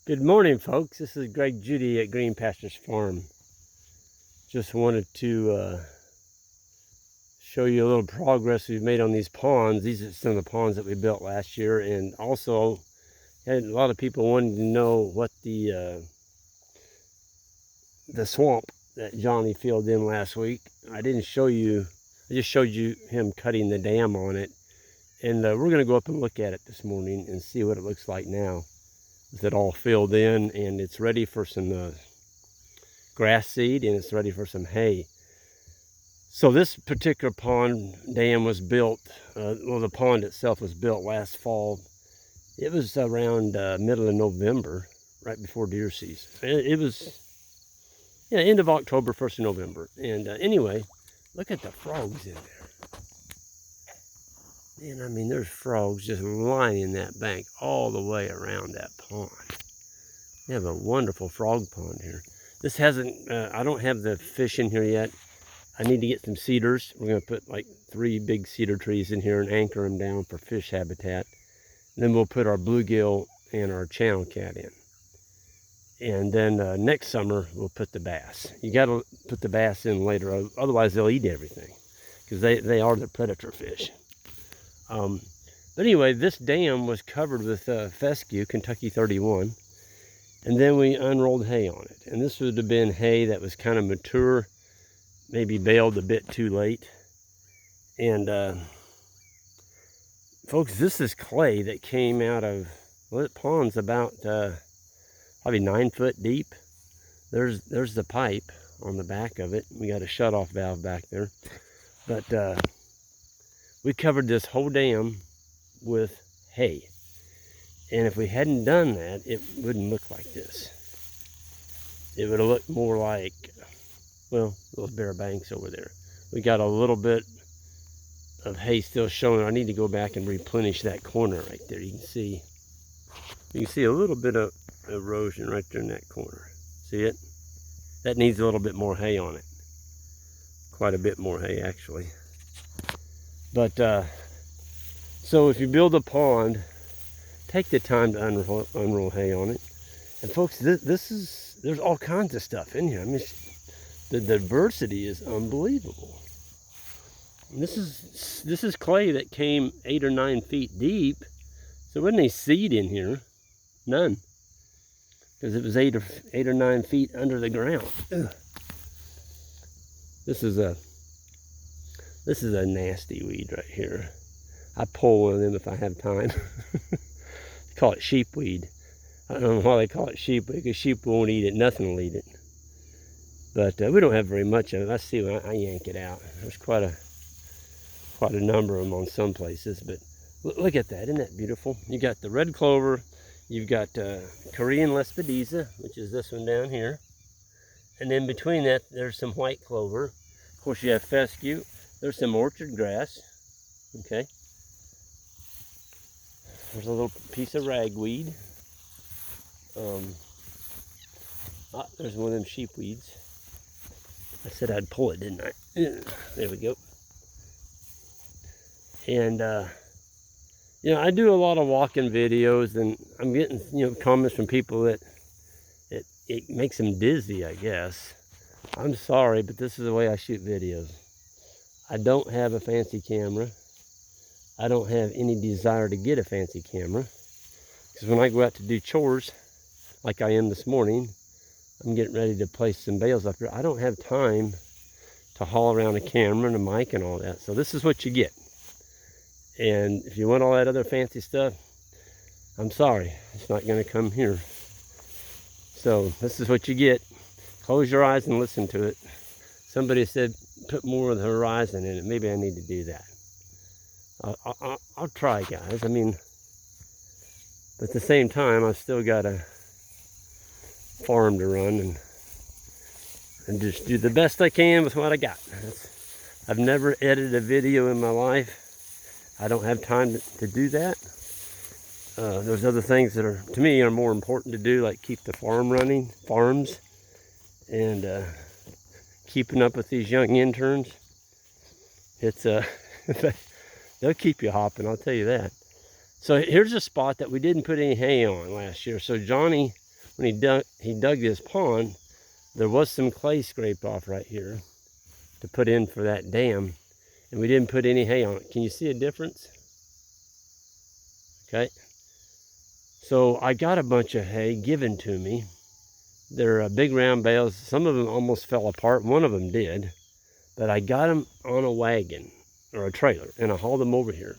Good morning, folks. This is Greg Judy at Green Pastures Farm. Just wanted to show you a little progress we've made on these ponds. These are some of the ponds that we built last year, and also had a lot of people wanting to know what the swamp that Johnny filled in last week. I didn't show you. I just showed you him cutting the dam on it, and we're going to go up and look at it this morning and see what it looks like now. With it all filled in, and it's ready for some grass seed, and it's ready for some hay. So this particular pond dam was built, well, the pond itself was built last fall. It was around middle of November, right before deer season. It was, yeah, end of October, 1st of November. And anyway, look at the frogs in there. Man, I mean, there's frogs just lining that bank all the way around that pond. We have a wonderful frog pond here. This hasn't, I don't have the fish in here yet. I need to get some cedars. We're going to put like 3 big cedar trees in here and anchor them down for fish habitat. And then we'll put our bluegill and our channel cat in. And then next summer, we'll put the bass. You got to put the bass in later, otherwise they'll eat everything, because they are the predator fish. But anyway, this dam was covered with fescue, Kentucky 31, and then we unrolled hay on it. And this would have been hay that was kind of mature, maybe baled a bit too late. And folks, this is clay that came out of, well, the pond's about probably 9 foot deep. There's the pipe on the back of it. We got a shutoff valve back there. But we covered this whole dam with hay. And if we hadn't done that, it wouldn't look like this. It would have looked more like, well, those bare banks over there. We got a little bit of hay still showing. I need to go back and replenish that corner right there. You can see a little bit of erosion right there in that corner. See it? That needs a little bit more hay on it. Quite a bit more hay, actually. But so if you build a pond, take the time to unroll hay on it. And folks, there's all kinds of stuff in here. I mean, the diversity is unbelievable. And this is clay that came 8 or 9 feet deep. So there wasn't any seed in here, none, because it was 8 or 9 feet under the ground. Ugh. This is a nasty weed right here. I pull one of them if I have time. They call it sheepweed. I don't know why they call it sheepweed, because sheep won't eat it. Nothing will eat it. But we don't have very much of it. I see when I yank it out. There's quite a number of them on some places. But look at that. Isn't that beautiful? You got the red clover. You've got Korean lespedeza, which is this one down here. And then between that, there's some white clover. Of course, you have fescue. There's some orchard grass. Okay. There's a little piece of ragweed. There's one of them sheep weeds. I said I'd pull it, didn't I? There we go. And you know, I do a lot of walking videos, and I'm getting, you know, comments from people that it makes them dizzy, I guess. I'm sorry, but this is the way I shoot videos. I don't have a fancy camera. I don't have any desire to get a fancy camera, because when I go out to do chores, like I am this morning, I'm getting ready to place some bales up here. I don't have time to haul around a camera and a mic and all that. So this is what you get. And if you want all that other fancy stuff, I'm sorry, it's not going to come here. So this is what you get. Close your eyes and listen to it. Somebody said put more of the horizon in it. Maybe I need to do that. I'll try, guys. I mean, but at the same time, I've still got a farm to run and just do the best I can with what I got. I've never edited a video in my life. I don't have time to do that. There's other things that are, to me, are more important to do, like keep the farm running, farms, and keeping up with these young interns. It's they'll keep you hopping, I'll tell you that. So here's a spot that we didn't put any hay on last year. So Johnny when he dug this pond, there was some clay scraped off right here to put in for that dam, and we didn't put any hay on it. Can you see a difference? Okay. So I got a bunch of hay given to me. They're big round bales. Some of them almost fell apart. One of them did. But I got them on a wagon or a trailer, and I hauled them over here.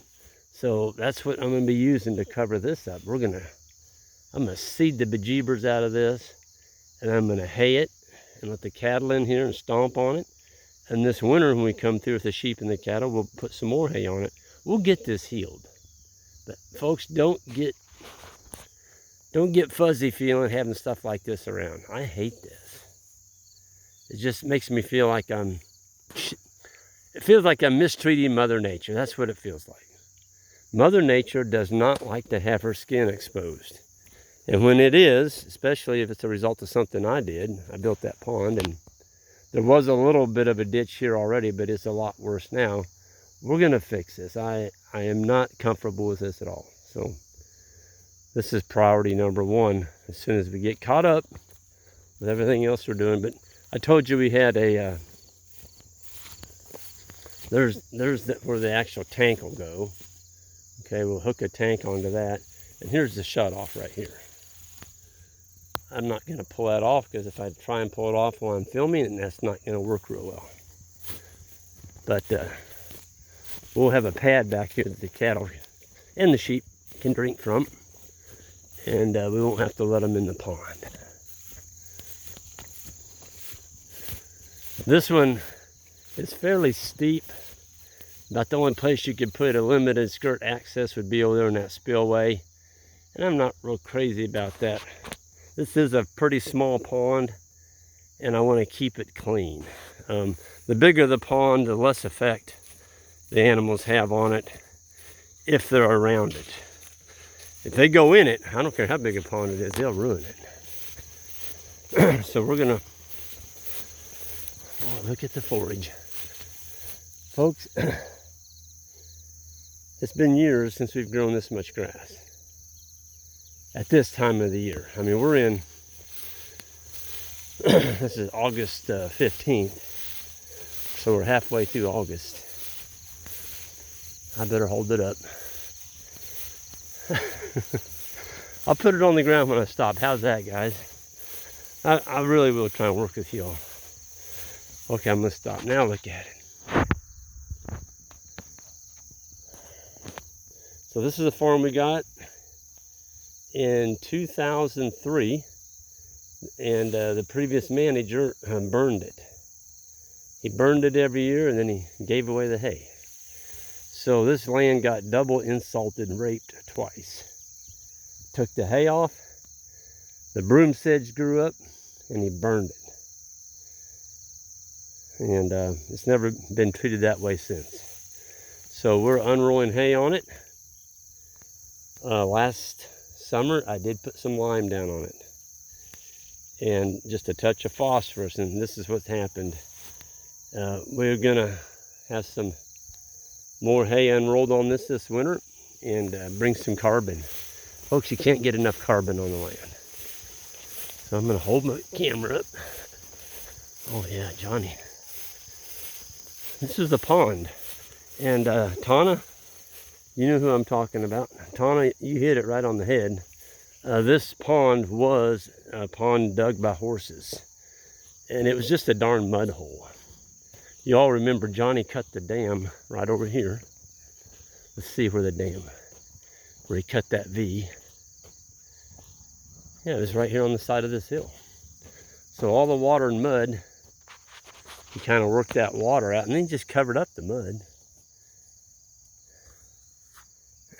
So that's what I'm going to be using to cover this up. I'm going to seed the bejeebers out of this, and I'm going to hay it and let the cattle in here and stomp on it. And this winter, when we come through with the sheep and the cattle, we'll put some more hay on it. We'll get this healed. But folks, don't get fuzzy feeling having stuff like this around. I hate this. It just makes me feel like it feels like I'm mistreating Mother Nature. That's what it feels like. Mother Nature does not like to have her skin exposed. And when it is, especially if it's a result of something I did, I built that pond, and there was a little bit of a ditch here already, but it's a lot worse now. We're going to fix this. I am not comfortable with this at all. So this is priority number one as soon as we get caught up with everything else we're doing. But I told you we had a, there's where the actual tank will go. Okay, we'll hook a tank onto that. And here's the shut off right here. I'm not going to pull that off, because if I try and pull it off while I'm filming, that's not going to work real well. But we'll have a pad back here that the cattle and the sheep can drink from. And we won't have to let them in the pond. This one is fairly steep. About the only place you could put a limited skirt access would be over there in that spillway. And I'm not real crazy about that. This is a pretty small pond, and I want to keep it clean. The bigger the pond, the less effect the animals have on it if they're around it. If they go in it, I don't care how big a pond it is, they'll ruin it. So we're gonna, oh, look at the forage. Folks, it's been years since we've grown this much grass at this time of the year. I mean, we're in, this is August 15th, so we're halfway through August. I better hold it up. I'll put it on the ground when I stop. How's that, guys? I really will try and work with y'all. Okay, I'm gonna stop. Now look at it. So this is a farm we got in 2003, and the previous manager burned it. He burned it every year, and then he gave away the hay. So this land got double insulted and raped twice. Took the hay off, the broom sedge grew up, and he burned it. And it's never been treated that way since. So we're unrolling hay on it. Last summer I did put some lime down on it, and just a touch of phosphorus, and this is what's happened. We're gonna have some more hay unrolled on this winter, and bring some carbon. Folks, you can't get enough carbon on the land. So I'm gonna hold my camera up. Oh yeah, Johnny. This is the pond, and Tana, you know who I'm talking about. Tana, you hit it right on the head. This pond was a pond dug by horses, and it was just a darn mud hole. You all remember Johnny cut the dam right over here. Let's see where the dam, where he cut that V. Yeah, it was right here on the side of this hill. So all the water and mud, he kind of worked that water out, and then he just covered up the mud.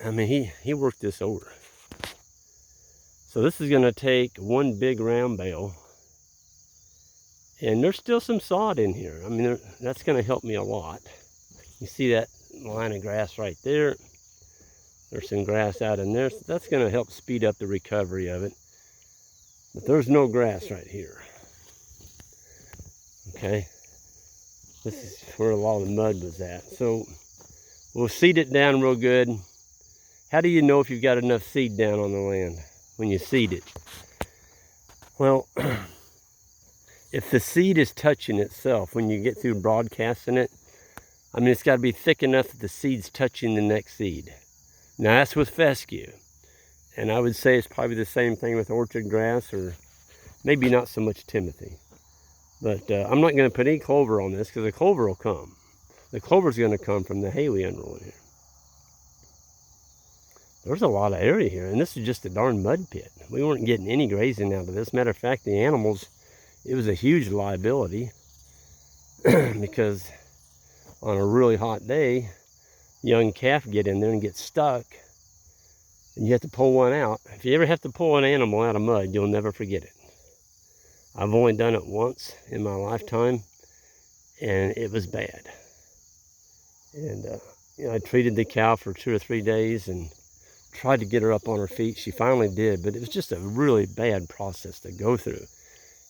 I mean, he worked this over. So this is gonna take one big round bale, and there's still some sod in here. I mean, that's gonna help me a lot. You see that line of grass right there? There's some grass out in there. So that's gonna help speed up the recovery of it. But there's no grass right here. Okay, this is where a lot of the mud was at. So we'll seed it down real good. How do you know if you've got enough seed down on the land when you seed it? Well, if the seed is touching itself when you get through broadcasting it, I mean, it's got to be thick enough that the seed's touching the next seed. Now, that's with fescue. And I would say it's probably the same thing with orchard grass, or maybe not so much Timothy. But I'm not going to put any clover on this because the clover will come. The clover's going to come from the hay we unroll here. There's a lot of area here, and this is just a darn mud pit. We weren't getting any grazing out of this. Matter of fact, the animals, it was a huge liability because on a really hot day, young calf get in there and get stuck, and you have to pull one out. If you ever have to pull an animal out of mud, you'll never forget it. I've only done it once in my lifetime, and it was bad. And you know, I treated the cow for 2 or 3 days and tried to get her up on her feet. She finally did, but it was just a really bad process to go through.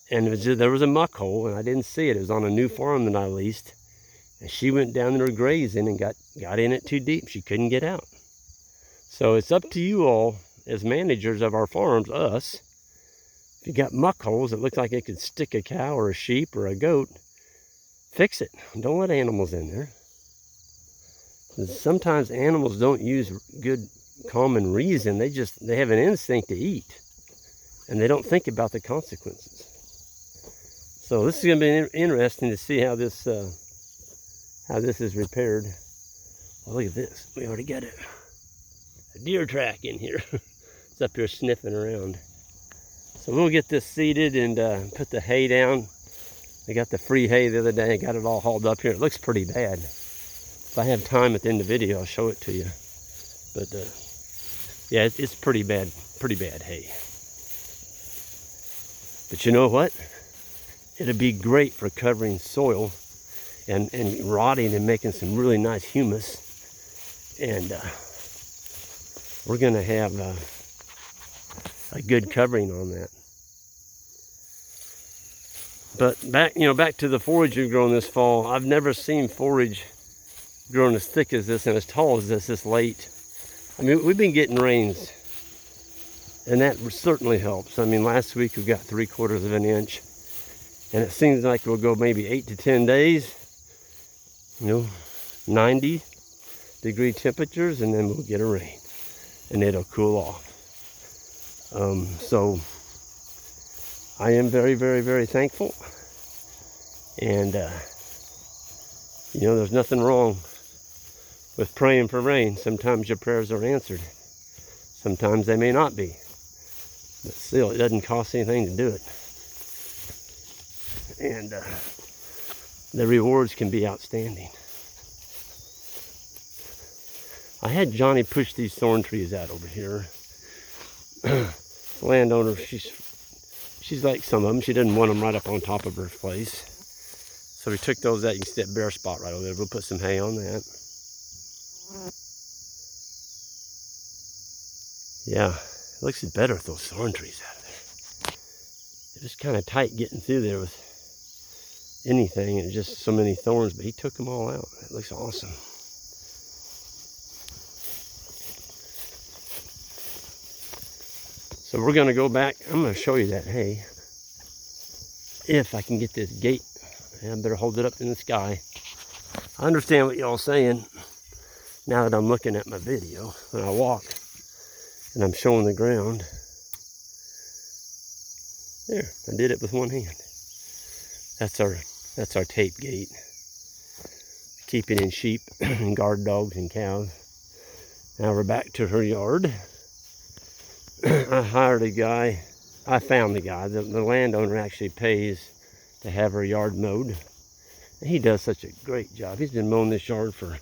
And it was just, there was a muck hole, and I didn't see it. It was on a new farm that I leased, and she went down there grazing and got in it too deep. She couldn't get out. So it's up to you all as managers of our farms, us. If you got muck holes that look like it could stick a cow or a sheep or a goat, fix it. Don't let animals in there. Sometimes animals don't use good common reason. They have an instinct to eat, and they don't think about the consequences. So this is going to be interesting to see how this is repaired. Oh, look at this. We already got it. A deer track in here. It's up here sniffing around. So we'll get this seeded and put the hay down. I got the free hay the other day. I got it all hauled up here. It looks pretty bad. If I have time at the end of the video, I'll show it to you. But yeah, it's pretty bad hay. But you know what? It'd be great for covering soil and rotting and making some really nice humus. And we're going to have a good covering on that. But back to the forage we've grown this fall. I've never seen forage grown as thick as this and as tall as this late. I mean, we've been getting rains, and that certainly helps. I mean, last week we got 3/4 of an inch, and it seems like we'll go maybe 8 to 10 days, 90-degree temperatures, and then we'll get a rain, and it'll cool off. So I am very, very, very thankful. And, there's nothing wrong with praying for rain. Sometimes your prayers are answered. Sometimes they may not be. But still, it doesn't cost anything to do it. And the rewards can be outstanding. I had Johnny push these thorn trees out over here. Landowner, she's like some of them. She doesn't want them right up on top of her place. So we took those out. You can see that bare spot right over there. We'll put some hay on that. Yeah, it looks better with those thorn trees out of there. It was kind of tight getting through there with anything, and just so many thorns, but he took them all out. It looks awesome. So we're going to go back. I'm going to show you that hay. If I can get this gate. I better hold it up in the sky. I understand what y'all saying now that I'm looking at my video. When I walk and I'm showing the ground. There, I did it with one hand. That's our tape gate. Keep it in sheep and guard dogs and cows. Now we're back to her yard. I hired a guy. I found the guy. The landowner actually pays to have her yard mowed. And he does such a great job. He's been mowing this yard for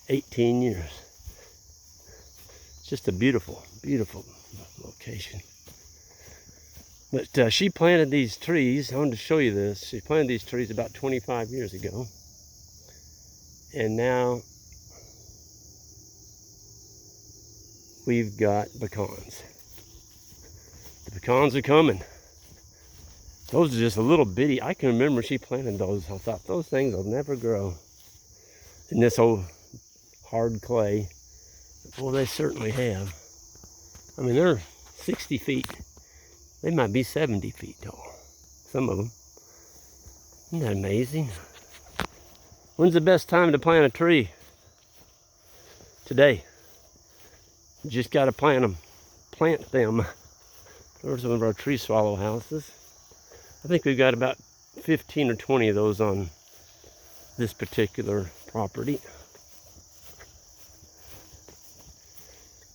18 years. It's just a beautiful, beautiful location. But she planted these trees. I wanted to show you this. She planted these trees about 25 years ago. And now we've got pecans. The pecans are coming. Those are just a little bitty. I can remember she planted those. I thought those things will never grow in this old hard clay. Well, they certainly have. I mean, they're 60 feet They might be 70 feet tall, some of them. Isn't that amazing? When's the best time to plant a tree? Today. You just got to plant them. Plant them. There's one of our tree swallow houses. I think we've got about 15 or 20 of those on this particular property.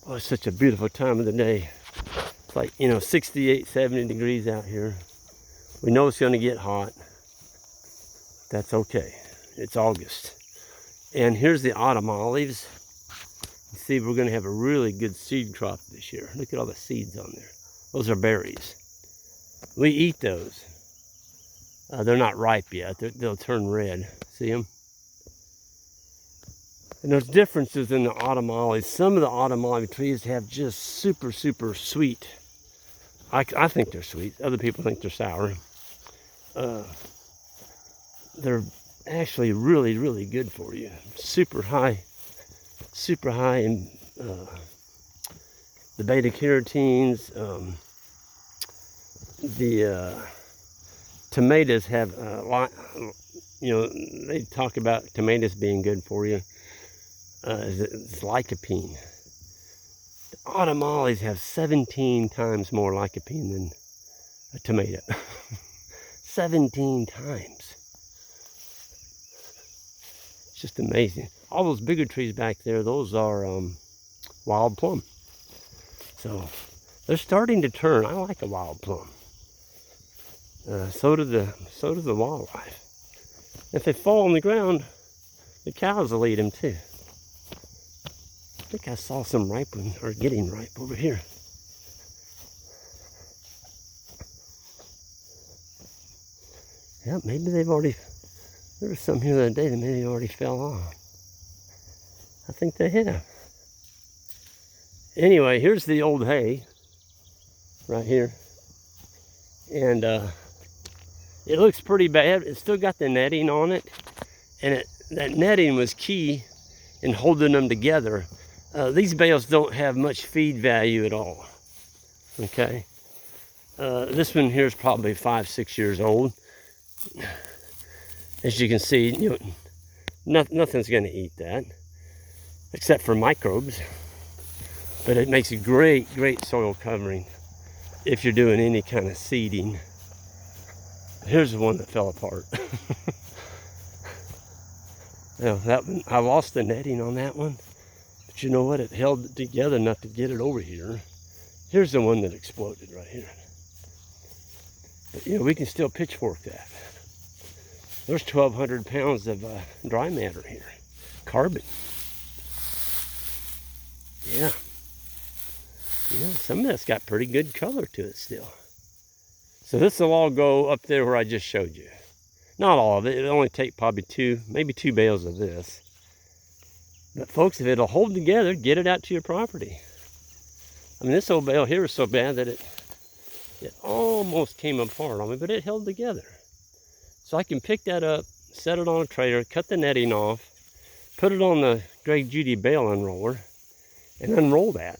Oh, it's such a beautiful time of the day. It's like, 68, 70 degrees out here. We know it's going to get hot. That's okay. It's August. And here's the autumn olives. You see, we're going to have a really good seed crop this year. Look at all the seeds on there. Those are berries. We eat those. They're not ripe yet. They'll turn red. See them? And there's differences in the autumn olives. Some of the autumn olive trees have just super, super sweet. I think they're sweet. Other people think they're sour. They're actually really, really good for you. Super high in the beta carotenes. The tomatoes have they talk about tomatoes being good for you. It's lycopene. The autumn olives have 17 times more lycopene than a tomato. 17 times. It's just amazing. All those bigger trees back there, those are wild plum. So they're starting to turn. I like a wild plum. So do the wildlife. If they fall on the ground, the cows will eat them too. I think I saw some ripening or getting ripe over here. Yeah, maybe they've already. There was some here the other day that maybe already fell off. I think they have. Anyway, here's the old hay right here, and it looks pretty bad. It's still got the netting on it, and that netting was key in holding them together. These bales don't have much feed value at all. Okay, this one here is probably 5-6 years old. As you can see, nothing's going to eat that except for microbes. But it makes a great, great soil covering if you're doing any kind of seeding. Here's the one that fell apart. Now, that one, I lost the netting on that one. But you know what? It held it together enough to get it over here. Here's the one that exploded right here. But, we can still pitchfork that. There's 1,200 pounds of dry matter here. Carbon. Yeah. Some of that's got pretty good color to it still. So this will all go up there where I just showed you. Not all of it. It'll only take probably maybe two bales of this. But folks, if it'll hold together, get it out to your property. I mean, this old bale here is so bad that it almost came apart on me, but it held together. So I can pick that up, set it on a trailer, cut the netting off, put it on the Greg Judy bale unroller, and unroll that.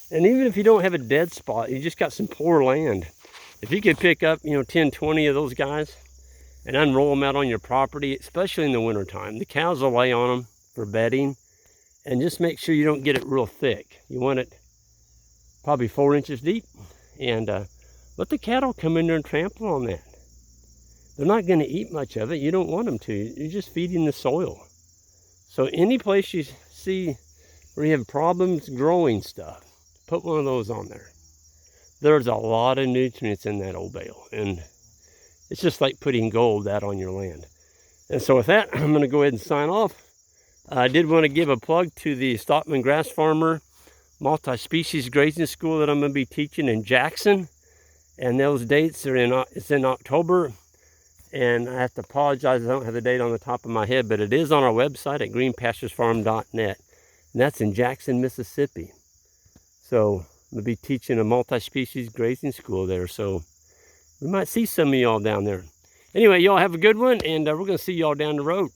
And even if you don't have a dead spot, you just got some poor land. If you could pick up, 10, 20 of those guys and unroll them out on your property, especially in the wintertime, the cows will lay on them for bedding. And just make sure you don't get it real thick. You want it probably 4 inches deep. And let the cattle come in there and trample on that. They're not going to eat much of it. You don't want them to. You're just feeding the soil. So any place you see where you have problems growing stuff, put one of those on there. There's a lot of nutrients in that old bale, and it's just like putting gold out on your land. And so with that, I'm going to go ahead and sign off. I did want to give a plug to the Stockman Grass Farmer Multi-Species Grazing School that I'm going to be teaching in Jackson. And those dates are it's in October. And I have to apologize, I don't have the date on the top of my head, but it is on our website at greenpasturesfarm.net. And that's in Jackson, Mississippi. So I'm going to be teaching a multi-species grazing school there. So we might see some of y'all down there. Anyway, y'all have a good one, and we're going to see y'all down the road.